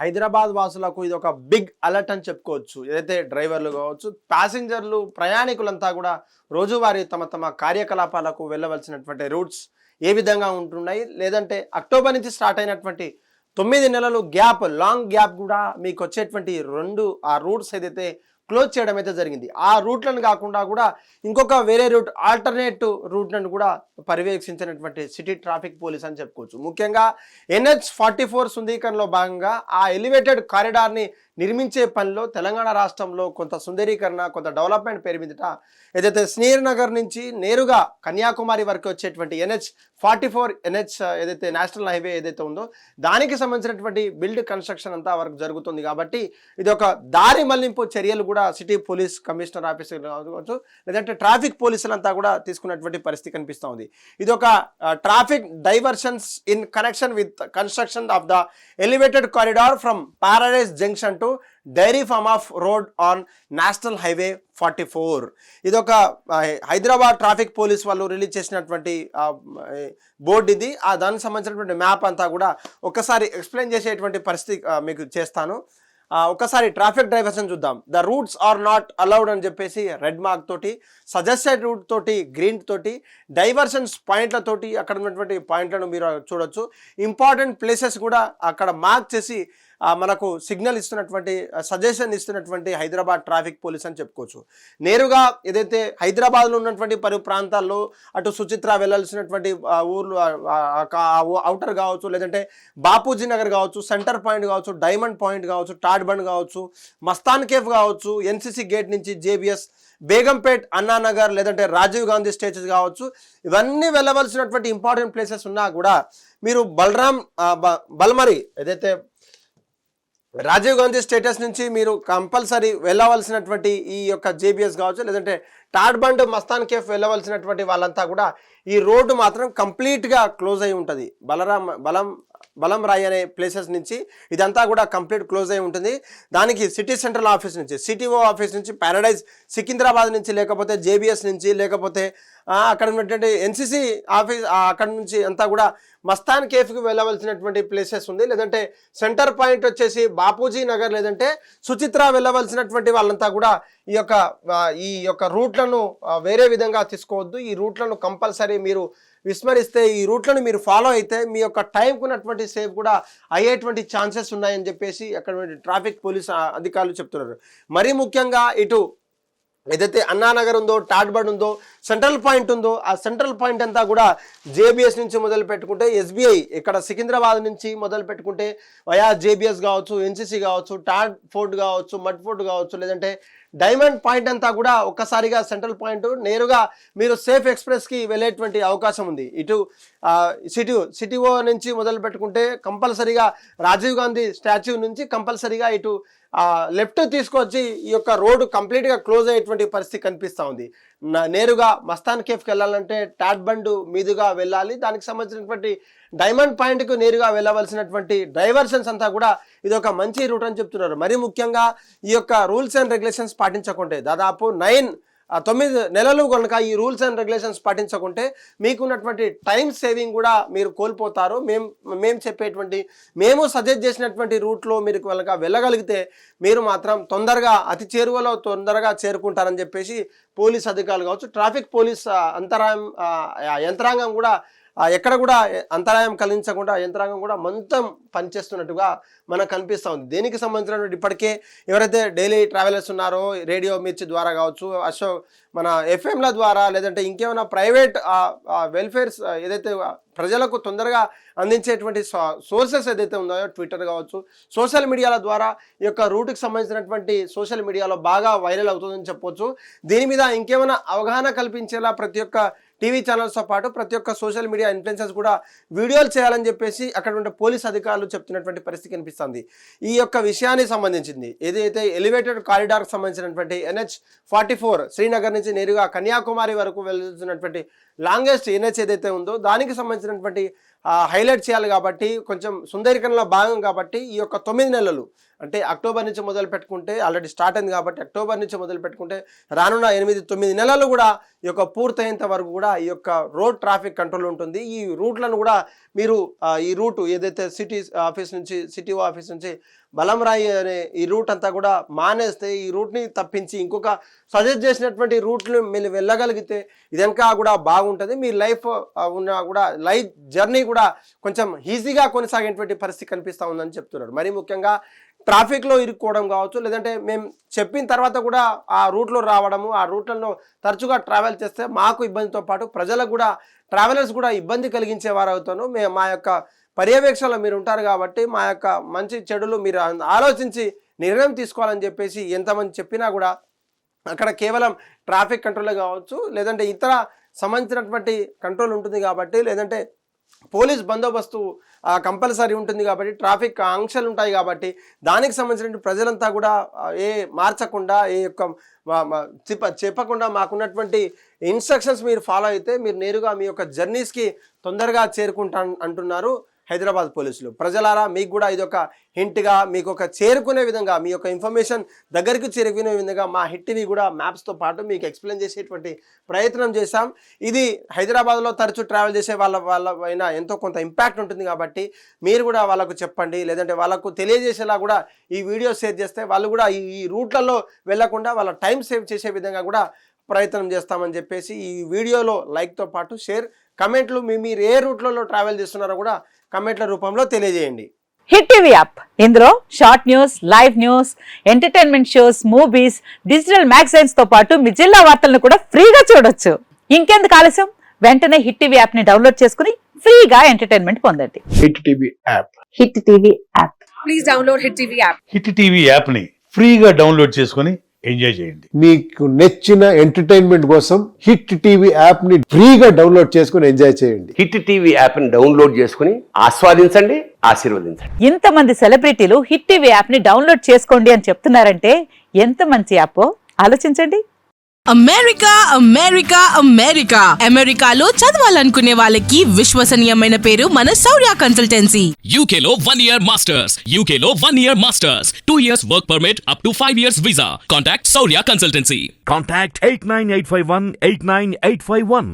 హైదరాబాద్ వాసులకు ఇది ఒక బిగ్ అలర్ట్ అని చెప్పుకోవచ్చు. ఏదైతే డ్రైవర్లు కావచ్చు, ప్యాసింజర్లు, ప్రయాణికులంతా కూడా రోజువారీ తమ తమ కార్యకలాపాలకు వెళ్ళవలసినటువంటి రూట్స్ ఏ విధంగా ఉంటున్నాయి, లేదంటే అక్టోబర్ నుంచి స్టార్ట్ అయినటువంటి 9 నెలలు గ్యాప్, లాంగ్ గ్యాప్ కూడా మీకు వచ్చేటువంటి ఆ రూట్స్ ఏదైతే క్లోజ్ చేయడం అయితే జరిగింది. ఆ రూట్లను కాకుండా కూడా ఇంకొక వేరే రూట్, ఆల్టర్నేట్ రూట్లను కూడా పర్యవేక్షించినటువంటి సిటీ ట్రాఫిక్ పోలీస్ అని చెప్పుకోవచ్చు. ముఖ్యంగా NH44 సుందరీకరణలో భాగంగా ఆ ఎలివేటెడ్ కారిడార్ని నిర్మించే పనిలో తెలంగాణ రాష్ట్రంలో కొంత సుందరీకరణ, కొంత డెవలప్మెంట్ పేరు మీదట ఏదైతే శ్రీనగర్ నుంచి నేరుగా కన్యాకుమారి వరకు వచ్చేటువంటి NH44 ఏదైతే నేషనల్ హైవే ఏదైతే ఉందో దానికి సంబంధించినటువంటి బిల్డ్ కన్స్ట్రక్షన్ అంతా వరకు జరుగుతుంది. కాబట్టి ఇది ఒక దారి మళ్లింపు చర్యలు కూడా సిటీ పోలీస్ కమిషనర్ ఆఫీసర్ కావచ్చు, లేదంటే ట్రాఫిక్ పోలీసులంతా కూడా తీసుకున్నటువంటి పరిస్థితి కనిపిస్తూ ఉంది. ఇది ఒక traffic diversions in connection with construction of the elevated corridor from Paradise junction to Dairy Farm off road on national highway 44. ఇది ఒక హైదరాబాద్ ట్రాఫిక్ పోలీస్ వాళ్ళు రిలీజ్ చేసినటువంటి బోర్డు. ఇది దానికి సంబంధించినటువంటి మ్యాప్ అంతా కూడా ఒకసారి ఎక్స్ప్లెయిన్ చేసేటువంటి పరిస్థితి మీకు చేస్తాను. ఒకసారి ట్రాఫిక్ డైవర్షన్ చూద్దాం. The routes are not allowed అని చెప్పేసి రెడ్ మార్క్ తోటి, సజెస్టెడ్ రూట్ తోటి గ్రీన్ తోటి, డైవర్షన్స్ పాయింట్లతోటి అక్కడ ఉన్నటువంటి పాయింట్లను మీరు చూడొచ్చు. ఇంపార్టెంట్ ప్లేసెస్ కూడా అక్కడ మార్క్ చేసి మనకు సిగ్నల్ ఇస్తున్నటువంటి, సజెషన్ ఇస్తున్నటువంటి హైదరాబాద్ ట్రాఫిక్ పోలీస్ అని చెప్పుకోవచ్చు. నేరుగా ఏదైతే హైదరాబాద్లో ఉన్నటువంటి పలు ప్రాంతాల్లో అటు సుచిత్ర వెళ్ళాల్సినటువంటి ఊర్లు, అవుటర్ కావచ్చు, లేదంటే బాపూజీ నగర్ కావచ్చు, సెంటర్ పాయింట్ కావచ్చు, డైమండ్ పాయింట్ కావచ్చు, టాడ్ బండ్ కావచ్చు, మస్తాన్ కేఫ్ కావచ్చు, NCC గేట్ నుంచి JBS, బేగంపేట్, అన్నానగర్, లేదంటే రాజీవ్ గాంధీ స్టేచెస్ కావచ్చు, ఇవన్నీ వెళ్ళవలసినటువంటి ఇంపార్టెంట్ ప్లేసెస్ ఉన్నా కూడా మీరు బల్మరి ఏదైతే రాజీవ్ గాంధీ స్టేటస్ నుంచి మీరు కంపల్సరీ వెళ్ళవలసినటువంటి ఈ యొక్క JBS కావచ్చు, లేదంటే టాడ్ బండ్, మస్తాన్ కేఫ్ వెళ్ళవలసినటువంటి వాళ్ళంతా కూడా ఈ రోడ్డు మాత్రం కంప్లీట్గా క్లోజ్ అయి ఉంటుంది. బలం రాయి అనే ప్లేసెస్ నుంచి ఇదంతా కూడా కంప్లీట్ క్లోజ్ అయి ఉంటుంది. దానికి సిటీ సెంట్రల్ ఆఫీస్ నుంచి, CTO ఆఫీస్ నుంచి, పారడైజ్ సికింద్రాబాద్ నుంచి, లేకపోతే JBS నుంచి, లేకపోతే అక్కడ ఉన్నటువంటి NCC ఆఫీస్ అక్కడ నుంచి అంతా కూడా మస్తాన్ కేఫ్కి వెళ్ళవలసినటువంటి ప్లేసెస్ ఉంది. లేదంటే సెంటర్ పాయింట్ వచ్చేసి బాపూజీ నగర్, లేదంటే సుచిత్ర వెళ్ళవలసినటువంటి వాళ్ళంతా కూడా ఈ యొక్క రూట్లను వేరే విధంగా తీసుకోవద్దు. ఈ రూట్లను కంపల్సరీ మీరు విస్మరిస్తే, ఈ రూట్లను మీరు ఫాలో అయితే మీ యొక్క టైంకు ఉన్నటువంటి సేఫ్ కూడా అయ్యేటువంటి ఛాన్సెస్ ఉన్నాయని చెప్పేసి అక్కడ ట్రాఫిక్ పోలీస్ అధికారులు చెప్తున్నారు. మరీ ముఖ్యంగా ఇటు ఏదైతే అన్నానగర్ ఉందో, టాడ్ బండ్ ఉందో, సెంట్రల్ పాయింట్ ఉందో, ఆ సెంట్రల్ పాయింట్ అంతా కూడా JBS నుంచి మొదలు పెట్టుకుంటే SBI, ఇక్కడ సికింద్రాబాద్ నుంచి మొదలు పెట్టుకుంటే వయా JBS కావచ్చు, NCC కావచ్చు, టాడ్ ఫోర్ట్ కావచ్చు, మడ్ ఫోర్ట్ కావచ్చు, లేదంటే డైమండ్ పాయింట్ అంతా కూడా ఒక్కసారిగా సెంట్రల్ పాయింట్ నేరుగా మీరు సేఫ్ ఎక్స్ప్రెస్కి వెళ్ళేటువంటి అవకాశం ఉంది. ఇటు CTO నుంచి మొదలు పెట్టుకుంటే కంపల్సరీగా రాజీవ్ గాంధీ స్టాచ్యూ నుంచి కంపల్సరీగా ఇటు లెఫ్ట్ తీసుకొచ్చి ఈ యొక్క రోడ్డు కంప్లీట్గా క్లోజ్ అయ్యేటువంటి పరిస్థితి కనిపిస్తూ ఉంది. నేరుగా మస్తాన్ కేఫ్కి వెళ్ళాలంటే టాడ్ బండ్ మీదుగా వెళ్ళాలి. దానికి సంబంధించినటువంటి డైమండ్ పాయింట్కు నేరుగా వెళ్ళవలసినటువంటి డైవర్షన్స్ అంతా కూడా ఇది ఒక మంచి రూట్ అని చెప్తున్నారు. మరీ ముఖ్యంగా ఈ యొక్క రూల్స్ అండ్ రెగ్యులేషన్స్ పాటించకుంటే దాదాపు 9 నెలలు కనుక ఈ రూల్స్ అండ్ రెగ్యులేషన్స్ పాటించకుంటే మీకున్నటువంటి టైం సేవింగ్ కూడా మీరు కోల్పోతారు. మేము సజెస్ట్ చేసినటువంటి రూట్లో మీరు కనుక వెళ్ళగలిగితే మీరు మాత్రం అతి చేరువలో తొందరగా చేరుకుంటారని చెప్పేసి పోలీస్ అధికారులు కావచ్చు, ట్రాఫిక్ పోలీస్ యంత్రాంగం కూడా ఎక్కడ కూడా అంతరాయం కలిగించకుండా యంత్రాంగం కూడా మొత్తం పనిచేస్తున్నట్టుగా మనకు కనిపిస్తూ ఉంది. దీనికి సంబంధించినటువంటి ఇప్పటికే ఎవరైతే డైలీ ట్రావెలర్స్ ఉన్నారో రేడియో మిర్చి ద్వారా కావచ్చు, మన FMల ద్వారా, లేదంటే ఇంకేమైనా ప్రైవేట్ వెల్ఫేర్స్ ఏదైతే ప్రజలకు తొందరగా అందించేటువంటి సోర్సెస్ ఏదైతే ఉన్నాయో, ట్విట్టర్ కావచ్చు, సోషల్ మీడియాల ద్వారా ఈ యొక్క రూట్కి సంబంధించినటువంటి సోషల్ మీడియాలో బాగా వైరల్ అవుతుందని చెప్పొచ్చు. దీని మీద ఇంకేమైనా అవగాహన కల్పించేలా ప్రతి ఒక్క టీవీ ఛానల్స్తో పాటు ప్రతి ఒక్క సోషల్ మీడియా ఇన్ఫ్లుయెన్సర్స్ కూడా వీడియోలు చేయాలని చెప్పేసి అక్కడ ఉండే పోలీస్ అధికారులు చెప్తున్నటువంటి పరిస్థితి కనిపిస్తుంది. ఈ యొక్క విషయానికి సంబంధించింది ఏదైతే ఎలివేటెడ్ కారిడార్కి సంబంధించినటువంటి NH44 శ్రీనగర్ నుంచి నేరుగా కన్యాకుమారి వరకు వెళ్తున్నటువంటి లాంగెస్ట్ NH ఏదైతే ఉందో దానికి సంబంధించినటువంటి హైలైట్ చేయాలి. కాబట్టి కొంచెం సుందరీకరణలో భాగం కాబట్టి ఈ యొక్క 9 నెలలు అంటే అక్టోబర్ నుంచి మొదలు పెట్టుకుంటే ఆల్రెడీ స్టార్ట్ అయింది కాబట్టి అక్టోబర్ నుంచి మొదలు పెట్టుకుంటే రానున్న 8-9 నెలలు కూడా ఈ యొక్క పూర్తయ్యేంత వరకు కూడా ఈ యొక్క రోడ్ ట్రాఫిక్ కంట్రోల్ ఉంటుంది. ఈ రూట్లను కూడా మీరు ఈ రూట్ ఏదైతే సిటీ ఆఫీస్ నుంచి CTO ఆఫీస్ నుంచి బలంరాయి అనే ఈ రూట్ అంతా కూడా మానేస్తే ఈ రూట్ని తప్పించి ఇంకొక సజెస్ట్ చేసినటువంటి రూట్లు మీరు వెళ్ళగలిగితే ఇదంతా కూడా బాగుంటుంది. మీ లైఫ్ ఉన్న కూడా లైఫ్ జర్నీ కూడా కొంచెం ఈజీగా కొనసాగేటువంటి పరిస్థితి కనిపిస్తూ ఉందని చెప్తున్నారు. మరి ముఖ్యంగా ట్రాఫిక్లో ఇరుక్కోవడం కావచ్చు, లేదంటే మేము చెప్పిన తర్వాత కూడా ఆ రూట్లో రావడము, ఆ రూట్లలో తరచుగా ట్రావెల్ చేస్తే మాకు ఇబ్బందితో పాటు ప్రజలకు కూడా ట్రావెలర్స్ కూడా ఇబ్బంది కలిగించే వారు అవుతాను. మా యొక్క పర్యవేక్షణలో మీరు ఉంటారు కాబట్టి మా యొక్క మంచి చెడులు మీరు ఆలోచించి నిర్ణయం తీసుకోవాలని చెప్పేసి ఎంతమంది చెప్పినా కూడా అక్కడ కేవలం ట్రాఫిక్ కంట్రోలే కావచ్చు, లేదంటే ఇతర సంబంధించినటువంటి కంట్రోల్ ఉంటుంది కాబట్టి, లేదంటే పోలీస్ బందోబస్తు కంపల్సరీ ఉంటుంది కాబట్టి, ట్రాఫిక్ ఆంక్షలు ఉంటాయి కాబట్టి దానికి సంబంధించిన ప్రజలంతా కూడా మార్చకుండా చెప్పకుండా మాకున్నటువంటి ఇన్స్ట్రక్షన్స్ మీరు ఫాలో అయితే మీరు నేరుగా మీ యొక్క జర్నీస్కి తొందరగా చేరుకుంటా అంటున్నారు హైదరాబాద్ పోలీసులు. ప్రజలారా మీకు కూడా ఇదొక హింట్గా మీకు ఒక చేరుకునే విధంగా మీ యొక్క ఇన్ఫర్మేషన్ దగ్గరికి చేరుకునే విధంగా మా హిట్ టీవీ కూడా మ్యాప్స్తో పాటు మీకు ఎక్స్ప్లెయిన్ చేసేటువంటి ప్రయత్నం చేశాం. ఇది హైదరాబాద్లో తరచూ ట్రావెల్ చేసే వాళ్ళ పైన ఎంతో కొంత ఇంపాక్ట్ ఉంటుంది కాబట్టి మీరు కూడా వాళ్ళకు చెప్పండి, లేదంటే వాళ్ళకు తెలియజేసేలా కూడా ఈ వీడియో షేర్ చేస్తే వాళ్ళు కూడా ఈ రూట్లలో వెళ్లకుండా వాళ్ళ టైం సేవ్ చేసే విధంగా కూడా ప్రయత్నం చేస్తామని చెప్పేసి ఈ వీడియోలో లైక్తో పాటు షేర్, కమెంట్లు మీరు ఏ రూట్లలో ట్రావెల్ చేస్తున్నారో కూడా కమెంట్ల రూపంలో తెలియజేయండి. హిట్ టీవీ యాప్, ఇందులో short news, live news, entertainment shows, movies, digital magazines తో పాటు మీ జిల్లా వార్తలను కూడా ఫ్రీగా చూడొచ్చు. ఇంకెందుకు ఆలస్యం, వెంటనే హిట్ టీవీ యాప్ ని డౌన్లోడ్ చేసుకుని ఫ్రీగా ఎంటర్టైన్మెంట్ పొందండి. Hit TV app. Hit TV app. Please download hit TV app. Hit TV app ని ఫ్రీగా డౌన్లోడ్ చేసుకుని ఎంజాయ్ చేయండి. మీకు నచ్చిన ఎంటర్టైన్మెంట్ కోసం హిట్ టీవీ యాప్ ని ఫ్రీగా డౌన్లోడ్ చేసుకుని ఎంజాయ్ చేయండి. హిట్ టీవీ యాప్ ని డౌన్లోడ్ చేసుకుని ఆస్వాదించండి, ఆశీర్వదించండి. ఇంతమంది సెలబ్రిటీలు హిట్ టీవీ యాప్ ని డౌన్లోడ్ చేసుకోండి అని చెప్తున్నారంటే ఎంత మంచి యాప్ ఆలోచించండి. అమెరికా అమెరికా అమెరికా అమెరికాలో చదవాలనుకునే వాళ్ళకి విశ్వసనీయమైన పేరు మన శౌర్య కన్సల్టెన్సీ. UK లో 1 year masters, UK లో 1 year masters, 2 years work permit up to 5 years visa. Contact Saurya Consultancy. Contact 89851 89851.